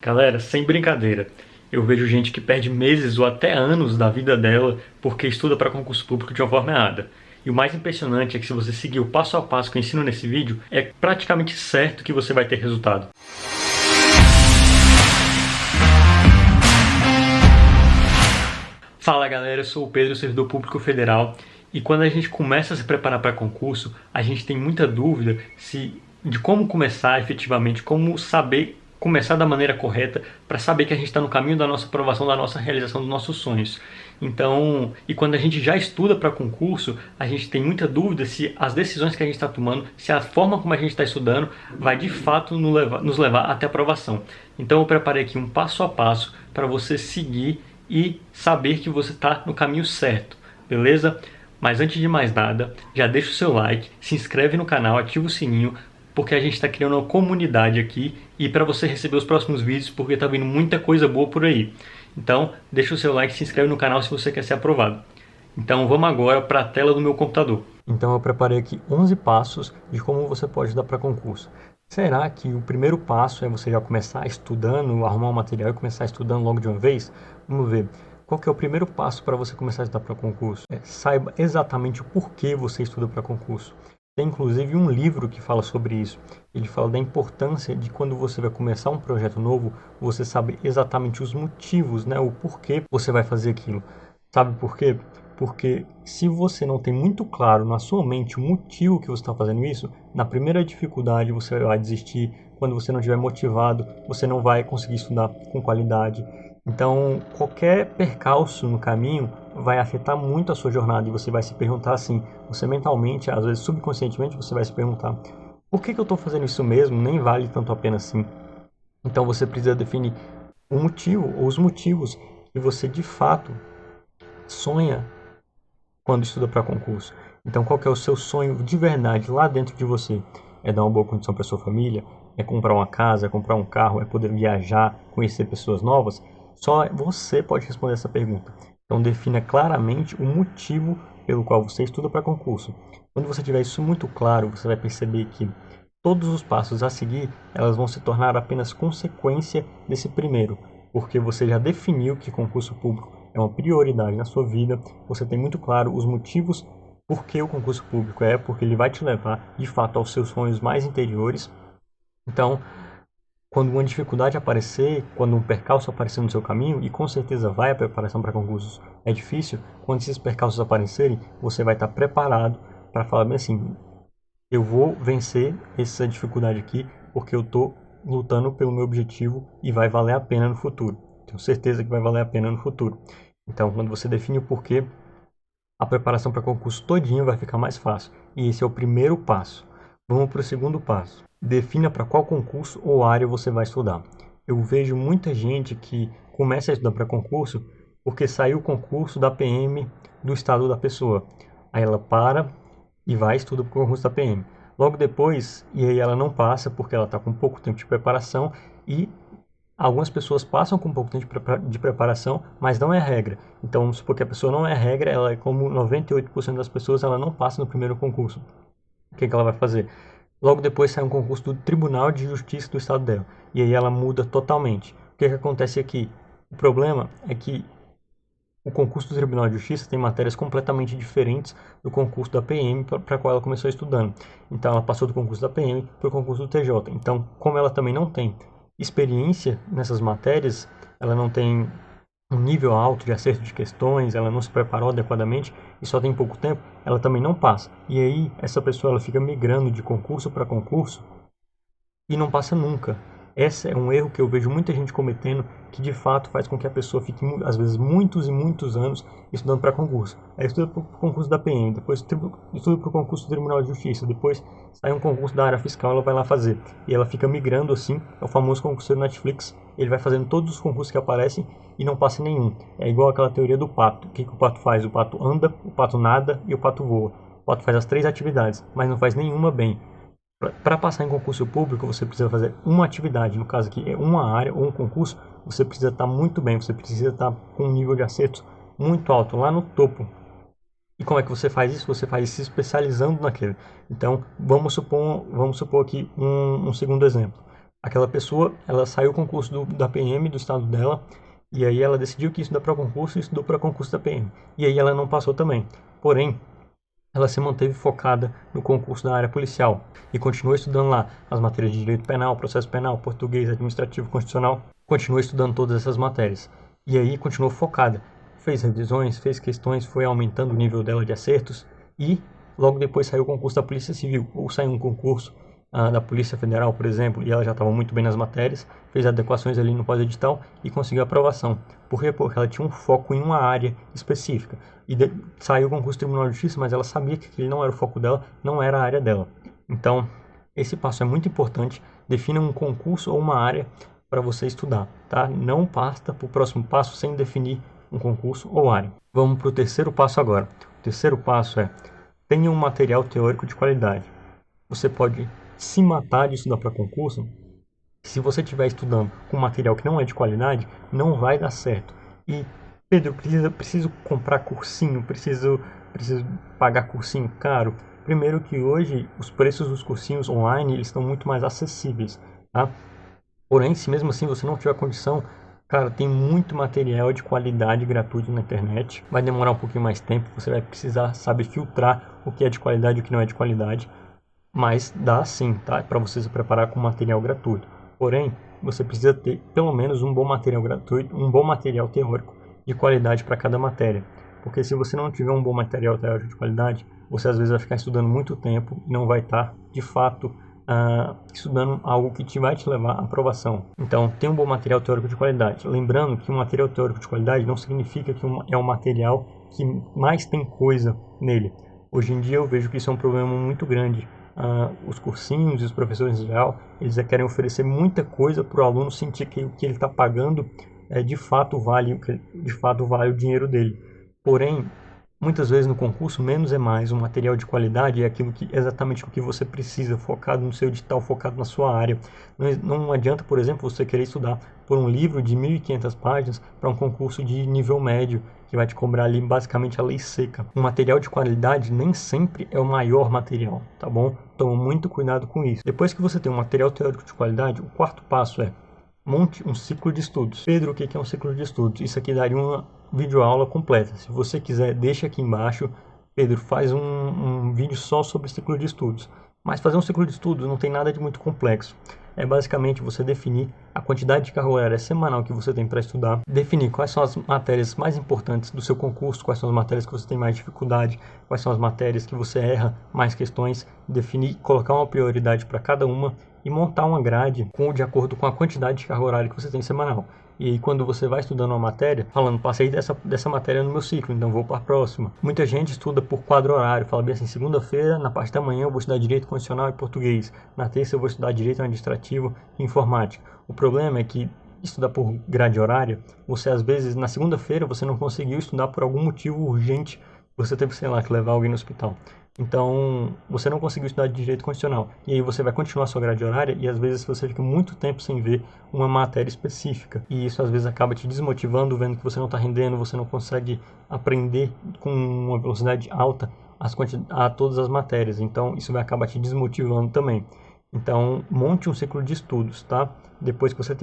Galera, sem brincadeira, eu vejo gente que perde meses ou até anos da vida dela porque estuda para concurso público de uma forma errada. E o mais impressionante é que se você seguir o passo a passo que eu ensino nesse vídeo, é praticamente certo que você vai ter resultado. Fala galera, eu sou o Pedro, servidor público federal, e quando a gente começa a se preparar para concurso, a gente tem muita dúvida de como começar efetivamente, como saber começar da maneira correta para saber que a gente está no caminho da nossa aprovação, da nossa realização dos nossos sonhos. Então, e quando a gente já estuda para concurso, a gente tem muita dúvida se as decisões que a gente está tomando, se a forma como a gente está estudando vai de fato nos levar até a aprovação. Então eu preparei aqui um passo a passo para você seguir e saber que você está no caminho certo, beleza? Mas antes de mais nada, já deixa o seu like, se inscreve no canal, ativa o sininho, porque a gente está criando uma comunidade aqui e para você receber os próximos vídeos, porque está vindo muita coisa boa por aí. Então, deixa o seu like, se inscreve no canal se você quer ser aprovado. Então, vamos agora para a tela do meu computador. Então, eu preparei aqui 11 passos de como você pode estudar para concurso. Será que o primeiro passo é você já começar estudando, arrumar um material e começar estudando logo de uma vez? Vamos ver. Qual que é o primeiro passo para você começar a estudar para concurso? Saiba exatamente o porquê você estuda para concurso. Tem inclusive um livro que fala sobre isso. Ele fala da importância de quando você vai começar um projeto novo, você sabe exatamente os motivos, né? O porquê você vai fazer aquilo. Sabe por quê? Porque se você não tem muito claro na sua mente o motivo que você está fazendo isso, na primeira dificuldade você vai desistir. Quando você não estiver motivado, você não vai conseguir estudar com qualidade. Então, qualquer percalço no caminho vai afetar muito a sua jornada e você vai se perguntar assim, você mentalmente, às vezes subconscientemente, você vai se perguntar, por que eu estou fazendo isso mesmo? Nem vale tanto a pena assim. Então, você precisa definir o motivo ou os motivos que você de fato sonha quando estuda para concurso. Então, qual que é o seu sonho de verdade lá dentro de você? É dar uma boa condição para sua família? É comprar uma casa? É comprar um carro? É poder viajar, conhecer pessoas novas? Só você pode responder essa pergunta. Então defina claramente o motivo pelo qual você estuda para concurso. Quando você tiver isso muito claro, você vai perceber que todos os passos a seguir, elas vão se tornar apenas consequência desse primeiro, porque você já definiu que concurso público é uma prioridade na sua vida, você tem muito claro os motivos por que o concurso público porque ele vai te levar de fato aos seus sonhos mais interiores. Então, quando uma dificuldade aparecer, quando um percalço aparecer no seu caminho, e com certeza vai, a preparação para concursos é difícil, quando esses percalços aparecerem, você vai estar preparado para falar bem assim, eu vou vencer essa dificuldade aqui, porque eu estou lutando pelo meu objetivo e vai valer a pena no futuro. Tenho certeza que vai valer a pena no futuro. Então, quando você define o porquê, a preparação para concurso todinho vai ficar mais fácil. E esse é o primeiro passo. Vamos para o segundo passo. Defina para qual concurso ou área você vai estudar. Eu vejo muita gente que começa a estudar para concurso porque saiu o concurso da PM do estado da pessoa. Aí ela para e vai e estuda para o concurso da PM. Logo depois, e aí ela não passa porque ela está com pouco tempo de preparação e algumas pessoas passam com pouco tempo de preparação, mas não é regra. Então, vamos supor que a pessoa não é regra, ela é como 98% das pessoas, ela não passa no primeiro concurso. O que ela vai fazer? Logo depois sai um concurso do Tribunal de Justiça do estado dela. E aí ela muda totalmente. O que acontece aqui? O problema é que o concurso do Tribunal de Justiça tem matérias completamente diferentes do concurso da PM para a qual ela começou estudando. Então ela passou do concurso da PM para o concurso do TJ. Então, como ela também não tem experiência nessas matérias, ela não tem um nível alto de acerto de questões, ela não se preparou adequadamente e só tem pouco tempo, ela também não passa. E aí, essa pessoa ela fica migrando de concurso para concurso e não passa nunca. Esse é um erro que eu vejo muita gente cometendo, que de fato faz com que a pessoa fique, às vezes, muitos e muitos anos estudando para concurso. Aí estuda para o concurso da PM, depois estuda para o concurso do Tribunal de Justiça, depois sai um concurso da área fiscal, ela vai lá fazer. E ela fica migrando assim, é o famoso concurso do Netflix, ele vai fazendo todos os concursos que aparecem e não passa nenhum. É igual aquela teoria do pato. O que o pato faz? O pato anda, o pato nada e o pato voa. O pato faz as 3 atividades, mas não faz nenhuma bem. Para passar em concurso público, você precisa fazer uma atividade, no caso aqui é uma área ou um concurso, você precisa estar muito bem, você precisa estar com um nível de acertos muito alto, lá no topo. E como é que você faz isso? Você faz isso se especializando naquele. Então, vamos supor aqui um segundo exemplo. Aquela pessoa, ela saiu o concurso da PM do estado dela, e aí ela decidiu que ia estudar para concurso e estudou para concurso da PM. E aí ela não passou também. Porém, ela se manteve focada no concurso da área policial e continuou estudando lá as matérias de direito penal, processo penal, português, administrativo, constitucional. Continuou estudando todas essas matérias. E aí continuou focada. Fez revisões, fez questões, foi aumentando o nível dela de acertos e logo depois saiu o concurso da Polícia Civil, ou saiu um concurso da Polícia Federal, por exemplo, e ela já estava muito bem nas matérias, fez adequações ali no pós-edital e conseguiu a aprovação. Por quê? Porque ela tinha um foco em uma área específica. E saiu o concurso do Tribunal de Justiça, mas ela sabia que aquele não era o foco dela, não era a área dela. Então, esse passo é muito importante. Defina um concurso ou uma área para você estudar, tá? Não parta para o próximo passo sem definir um concurso ou área. Vamos para o terceiro passo agora. O terceiro passo é: tenha um material teórico de qualidade. Você pode se matar de estudar para concurso. Se você estiver estudando com material que não é de qualidade, não vai dar certo. E, Pedro, preciso comprar cursinho, preciso pagar cursinho caro. Primeiro que hoje os preços dos cursinhos online eles estão muito mais acessíveis, tá? Porém, se mesmo assim você não tiver condição, cara, tem muito material de qualidade gratuito na internet. Vai demorar um pouquinho mais tempo, você vai precisar saber filtrar o que é de qualidade e o que não é de qualidade. Mas dá sim, tá? Para você se preparar com material gratuito. Porém, você precisa ter pelo menos um bom material gratuito, um bom material teórico de qualidade para cada matéria. Porque se você não tiver um bom material teórico de qualidade, você às vezes vai ficar estudando muito tempo e não vai estar, de fato, estudando algo que vai te levar à aprovação. Então, tem um bom material teórico de qualidade. Lembrando que um material teórico de qualidade não significa que é um material que mais tem coisa nele. Hoje em dia eu vejo que isso é um problema muito grande. Os cursinhos e os professores em geral, eles querem oferecer muita coisa para o aluno sentir que o que ele está pagando de fato vale o dinheiro dele. Porém, muitas vezes no concurso, menos é mais. Um material de qualidade é aquilo que exatamente o que você precisa, focado no seu edital, focado na sua área. Não adianta, por exemplo, você querer estudar por um livro de 1.500 páginas para um concurso de nível médio, que vai te cobrar ali basicamente a lei seca. Um material de qualidade nem sempre é o maior material, tá bom? Toma muito cuidado com isso. Depois que você tem um material teórico de qualidade, o quarto passo é: monte um ciclo de estudos. Pedro, o que é um ciclo de estudos? Isso aqui daria uma videoaula completa. Se você quiser, deixa aqui embaixo. Pedro, faz um vídeo só sobre ciclo de estudos. Mas fazer um ciclo de estudos não tem nada de muito complexo. É basicamente você definir a quantidade de carga horária semanal que você tem para estudar, definir quais são as matérias mais importantes do seu concurso, quais são as matérias que você tem mais dificuldade, quais são as matérias que você erra mais questões, definir, colocar uma prioridade para cada uma e montar uma grade de acordo com a quantidade de carga horária que você tem semanal. E aí, quando você vai estudando uma matéria, falando, passei dessa matéria no meu ciclo, então vou para a próxima. Muita gente estuda por quadro horário, fala bem assim: segunda-feira, na parte da manhã, eu vou estudar direito constitucional e português. Na terça, eu vou estudar direito administrativo e informática. O problema é que estudar por grade horária, você às vezes, na segunda-feira, você não conseguiu estudar por algum motivo urgente, você teve, sei lá, que levar alguém no hospital. Então, você não conseguiu estudar direito constitucional. E aí você vai continuar sua grade horária e às vezes você fica muito tempo sem ver uma matéria específica. E isso às vezes acaba te desmotivando, vendo que você não está rendendo, você não consegue aprender com uma velocidade alta a todas as matérias. Então, isso vai acabar te desmotivando também. Então, monte um ciclo de estudos, tá? Depois que você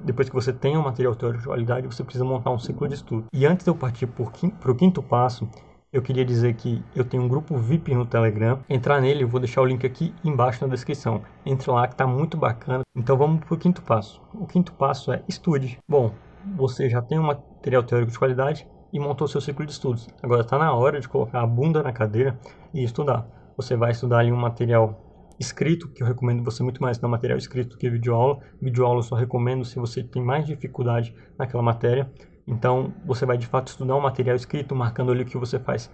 depois que você tem um material teórico de qualidade, você precisa montar um ciclo de estudo. E antes de eu partir para o quinto passo, eu queria dizer que eu tenho um grupo VIP no Telegram. Entrar nele, eu vou deixar o link aqui embaixo na descrição. Entre lá que tá muito bacana. Então vamos para o quinto passo. O quinto passo é: estude. Bom, você já tem um material teórico de qualidade e montou seu ciclo de estudos. Agora está na hora de colocar a bunda na cadeira e estudar. Você vai estudar ali um material escrito, que eu recomendo você muito mais estudar material escrito do que videoaula. Videoaula eu só recomendo se você tem mais dificuldade naquela matéria. Então, você vai de fato estudar um material escrito, marcando ali o que você faz,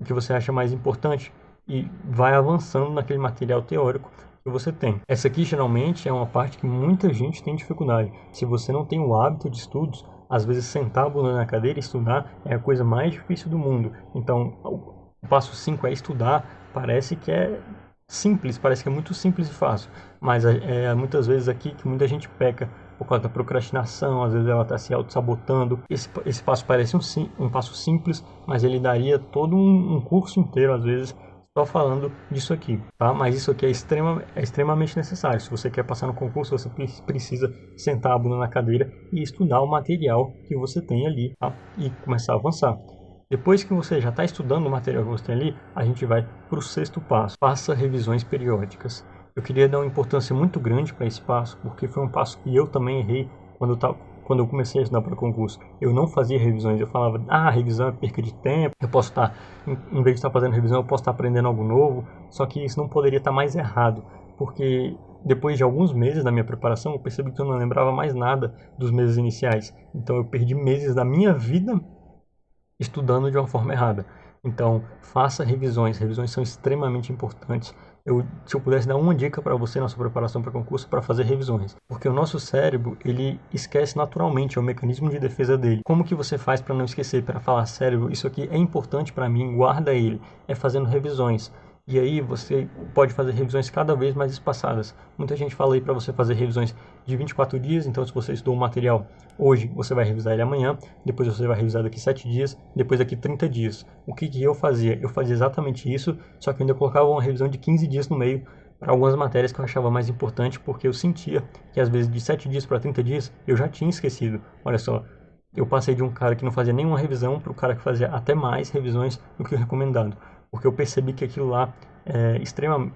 o que você acha mais importante e vai avançando naquele material teórico que você tem. Essa aqui, geralmente, é uma parte que muita gente tem dificuldade. Se você não tem o hábito de estudos, às vezes sentar a bunda na cadeira e estudar é a coisa mais difícil do mundo. Então, o passo 5 é estudar. Parece que é simples, parece que é muito simples e fácil, mas muitas vezes aqui que muita gente peca por causa da procrastinação, às vezes ela está se auto-sabotando. Esse passo parece um passo simples, mas ele daria todo um curso inteiro, às vezes, se só falando disso aqui, tá? Mas isso aqui é extremamente necessário. Se você quer passar no concurso, você precisa sentar a bunda na cadeira e estudar o material que você tem ali, tá? E começar a avançar. Depois que você já está estudando o material que você tem ali, a gente vai para o sexto passo. Faça revisões periódicas. Eu queria dar uma importância muito grande para esse passo, porque foi um passo que eu também errei quando eu comecei a estudar para concurso. Eu não fazia revisões, eu falava, revisão é perca de tempo, eu posso estar, em vez de estar fazendo revisão, eu posso estar aprendendo algo novo, só que isso não poderia estar mais errado, porque depois de alguns meses da minha preparação, eu percebi que eu não lembrava mais nada dos meses iniciais. Então eu perdi meses da minha vida estudando de uma forma errada. Então, faça revisões. Revisões são extremamente importantes. Se eu pudesse dar uma dica para você na sua preparação para concurso, para fazer revisões. Porque o nosso cérebro, ele esquece naturalmente, é o mecanismo de defesa dele. Como que você faz para não esquecer? Para falar, cérebro, isso aqui é importante para mim, guarda ele. É fazendo revisões. E aí você pode fazer revisões cada vez mais espaçadas. Muita gente fala aí para você fazer revisões de 24 dias, então se você estudou um material hoje, você vai revisar ele amanhã, depois você vai revisar daqui 7 dias, depois daqui 30 dias. O que eu fazia? Eu fazia exatamente isso, só que ainda colocava uma revisão de 15 dias no meio para algumas matérias que eu achava mais importante, porque eu sentia que às vezes de 7 dias para 30 dias eu já tinha esquecido. Olha só, eu passei de um cara que não fazia nenhuma revisão para o cara que fazia até mais revisões do que o recomendado, porque eu percebi que aquilo lá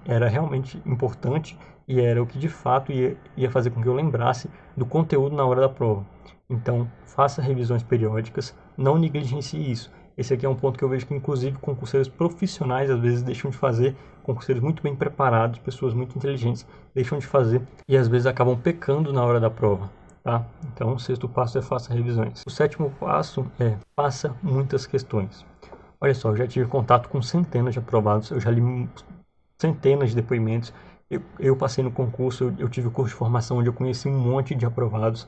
era realmente importante e era o que de fato ia fazer com que eu lembrasse do conteúdo na hora da prova. Então, faça revisões periódicas, não negligencie isso. Esse aqui é um ponto que eu vejo que, inclusive, concurseiros profissionais às vezes deixam de fazer, concurseiros muito bem preparados, pessoas muito inteligentes, deixam de fazer e às vezes acabam pecando na hora da prova. Tá? Então, o sexto passo é faça revisões. O sétimo passo é faça muitas questões. Olha só, eu já tive contato com centenas de aprovados, eu já li centenas de depoimentos. Eu passei no concurso, eu tive o curso de formação onde eu conheci um monte de aprovados,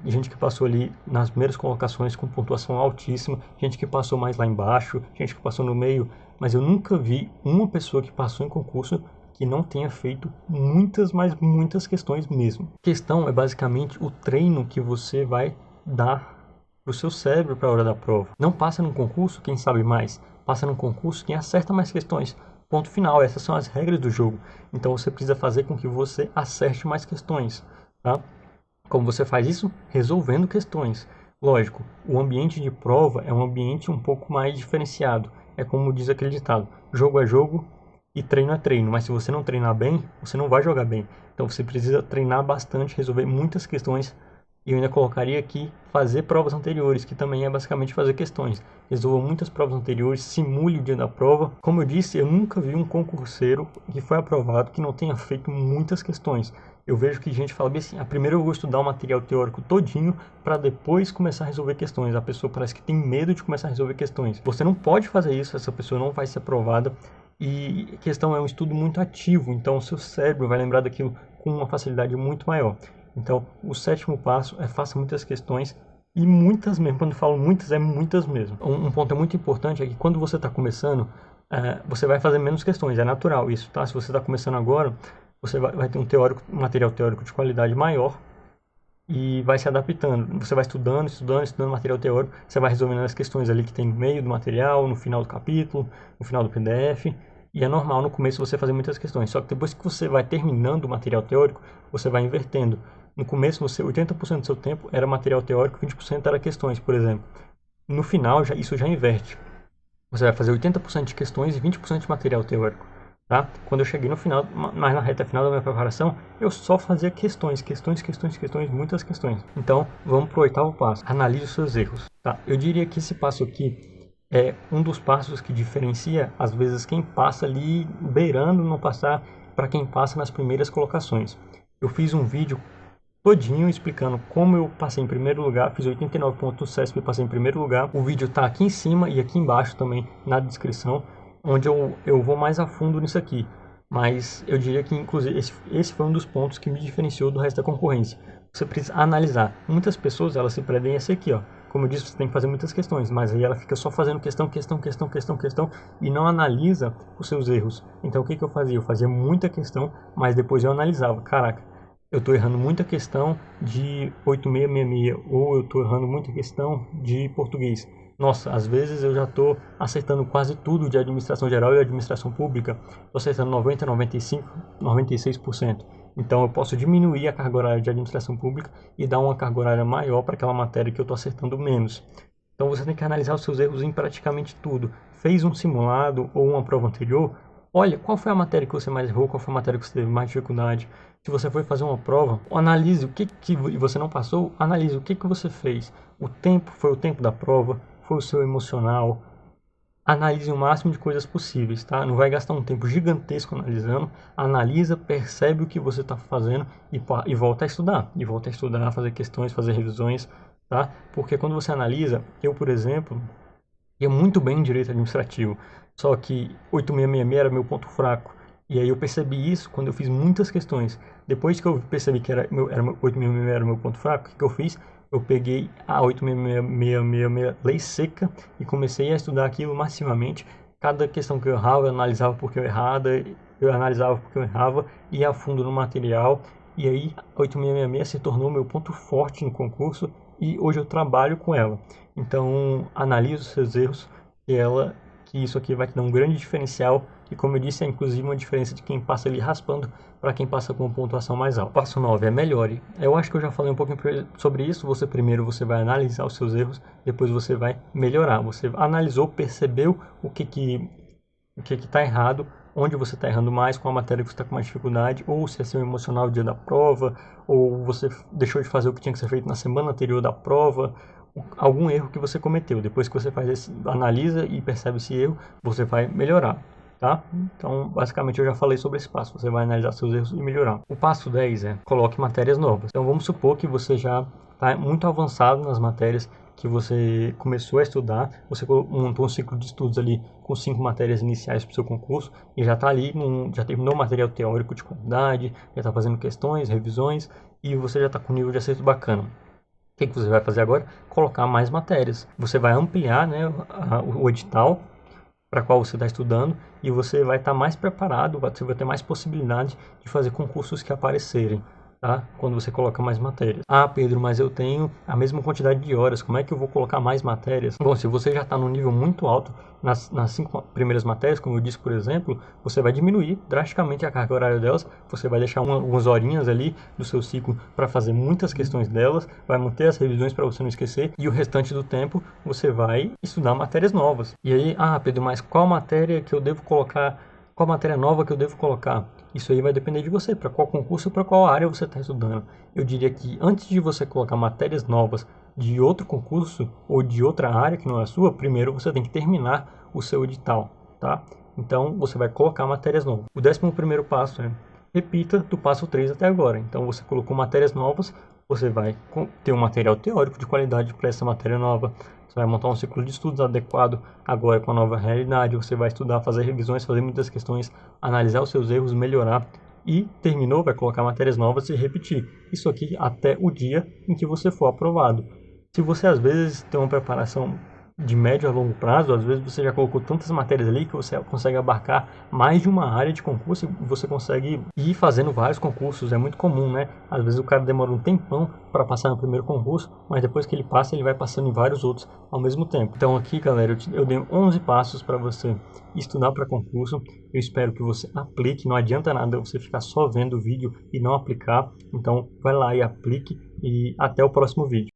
gente que passou ali nas primeiras colocações com pontuação altíssima, gente que passou mais lá embaixo, gente que passou no meio, mas eu nunca vi uma pessoa que passou em concurso que não tenha feito muitas, mas muitas questões mesmo. A questão é basicamente o treino que você vai dar para o seu cérebro para a hora da prova. Não passa num concurso quem sabe mais, passa num concurso quem acerta mais questões. Ponto final, essas são as regras do jogo. Então você precisa fazer com que você acerte mais questões, tá? Como você faz isso? Resolvendo questões. Lógico, o ambiente de prova é um ambiente um pouco mais diferenciado. É como diz aquele ditado, jogo é jogo e treino é treino. Mas se você não treinar bem, você não vai jogar bem. Então você precisa treinar bastante, resolver muitas questões. E eu ainda colocaria aqui fazer provas anteriores, que também é basicamente fazer questões. Resolva muitas provas anteriores, simule o dia da prova. Como eu disse, eu nunca vi um concurseiro que foi aprovado que não tenha feito muitas questões. Eu vejo que gente fala bem assim, primeiro eu vou estudar o material teórico todinho para depois começar a resolver questões. A pessoa parece que tem medo de começar a resolver questões. Você não pode fazer isso, essa pessoa não vai ser aprovada. E a questão é um estudo muito ativo, então o seu cérebro vai lembrar daquilo com uma facilidade muito maior. Então, o sétimo passo é faça muitas questões e muitas mesmo. Quando eu falo muitas, é muitas mesmo. Um ponto muito importante é que quando você está começando, você vai fazer menos questões. É natural isso, tá? Se você está começando agora, você vai ter um material teórico de qualidade maior e vai se adaptando. Você vai estudando material teórico. Você vai resolvendo as questões ali que tem no meio do material, no final do capítulo, no final do PDF. E é normal no começo você fazer muitas questões. Só que depois que você vai terminando o material teórico, você vai invertendo. No começo, 80% do seu tempo era material teórico, 20% era questões, por exemplo. No final, isso já inverte. Você vai fazer 80% de questões e 20% de material teórico. Tá? Quando eu cheguei no final, mais na reta final da minha preparação, eu só fazia questões, muitas questões. Então, vamos para o oitavo passo. Analise os seus erros. Tá? Eu diria que esse passo aqui é um dos passos que diferencia, às vezes, quem passa ali beirando não passar para quem passa nas primeiras colocações. Eu fiz um vídeo todinho explicando como eu passei em primeiro lugar, fiz 89 pontos no CESP e passei em primeiro lugar. O vídeo está aqui em cima e aqui embaixo também na descrição, onde eu vou mais a fundo nisso aqui. Mas eu diria que, inclusive, esse foi um dos pontos que me diferenciou do resto da concorrência. Você precisa analisar. Muitas pessoas, elas se prendem a ser aqui, ó. Como eu disse, você tem que fazer muitas questões, mas aí ela fica só fazendo questão e não analisa os seus erros. Então, o que eu fazia? Eu fazia muita questão, mas depois eu analisava. Caraca, eu estou errando muita questão de 8666, ou eu estou errando muita questão de português. Nossa, às vezes eu já estou acertando quase tudo de administração geral e administração pública. Estou acertando 90, 95, 96%. Então eu posso diminuir a carga horária de administração pública e dar uma carga horária maior para aquela matéria que eu estou acertando menos. Então você tem que analisar os seus erros em praticamente tudo. Fez um simulado ou uma prova anterior? Olha, qual foi a matéria que você mais errou, qual foi a matéria que você teve mais dificuldade. Se você foi fazer uma prova, analise o que você não passou, analise o que você fez. O tempo foi o tempo da prova, foi o seu emocional. Analise o máximo de coisas possíveis, tá? Não vai gastar um tempo gigantesco analisando. Analisa, percebe o que você está fazendo e volta a estudar. E volta a estudar, fazer questões, fazer revisões, tá? Porque quando você analisa, eu, por exemplo, ia muito bem em direito administrativo, só que 8666 era meu ponto fraco. E aí eu percebi isso quando eu fiz muitas questões. Depois que eu percebi que 8666 era meu ponto fraco, o que eu fiz? Eu peguei a 8666 lei seca e comecei a estudar aquilo massivamente. Cada questão que eu errava, eu analisava porque eu analisava porque eu errava, ia a fundo no material. E aí, a 8666 se tornou meu ponto forte no concurso e hoje eu trabalho com ela. Então, analise os seus erros que isso aqui vai te dar um grande diferencial e, como eu disse, é inclusive uma diferença de quem passa ali raspando para quem passa com uma pontuação mais alta. Passo 9 é melhore. Eu acho que eu já falei um pouquinho sobre isso. Primeiro você vai analisar os seus erros, depois você vai melhorar. Você analisou, percebeu o que está errado, onde você está errando mais, qual a matéria que você está com mais dificuldade, ou se é seu emocional no dia da prova, ou você deixou de fazer o que tinha que ser feito na semana anterior da prova, algum erro que você cometeu. Depois que você analisa e percebe esse erro, você vai melhorar. Tá? Então, basicamente, eu já falei sobre esse passo. Você vai analisar seus erros e melhorar. O passo 10 é coloque matérias novas. Então, vamos supor que você já está muito avançado nas matérias que você começou a estudar, você montou um ciclo de estudos ali com 5 matérias iniciais para o seu concurso e já está ali, já terminou o material teórico de qualidade, já está fazendo questões, revisões e você já está com um nível de acerto bacana. O que você vai fazer agora? Colocar mais matérias. Você vai ampliar, né, o edital para qual você está estudando e você vai estar mais preparado, você vai ter mais possibilidade de fazer concursos que aparecerem. Tá? Quando você coloca mais matérias. Ah, Pedro, mas eu tenho a mesma quantidade de horas, como é que eu vou colocar mais matérias? Bom, se você já está num nível muito alto nas 5 primeiras matérias, como eu disse, por exemplo, você vai diminuir drasticamente a carga horária delas, você vai deixar algumas horinhas ali do seu ciclo para fazer muitas questões delas, vai manter as revisões para você não esquecer, e o restante do tempo você vai estudar matérias novas. E aí, ah, Pedro, mas qual matéria que eu devo colocar? Qual matéria nova que eu devo colocar? Isso aí vai depender de você, para qual concurso, para qual área você está estudando. Eu diria que antes de você colocar matérias novas de outro concurso ou de outra área que não é a sua, primeiro você tem que terminar o seu edital, tá? Então você vai colocar matérias novas. O 11º passo é repita do passo 3 até agora. Então você colocou matérias novas, você vai ter um material teórico de qualidade para essa matéria nova. Você vai montar um ciclo de estudos adequado agora com a nova realidade. Você vai estudar, fazer revisões, fazer muitas questões, analisar os seus erros, melhorar. E terminou, vai colocar matérias novas e repetir. Isso aqui até o dia em que você for aprovado. Se você às vezes tem uma preparação de médio a longo prazo, às vezes você já colocou tantas matérias ali que você consegue abarcar mais de uma área de concurso e você consegue ir fazendo vários concursos. É muito comum, né? Às vezes o cara demora um tempão para passar no primeiro concurso, mas depois que ele passa, ele vai passando em vários outros ao mesmo tempo. Então aqui, galera, eu dei 11 passos para você estudar para concurso. Eu espero que você aplique. Não adianta nada você ficar só vendo o vídeo e não aplicar. Então vai lá e aplique e até o próximo vídeo.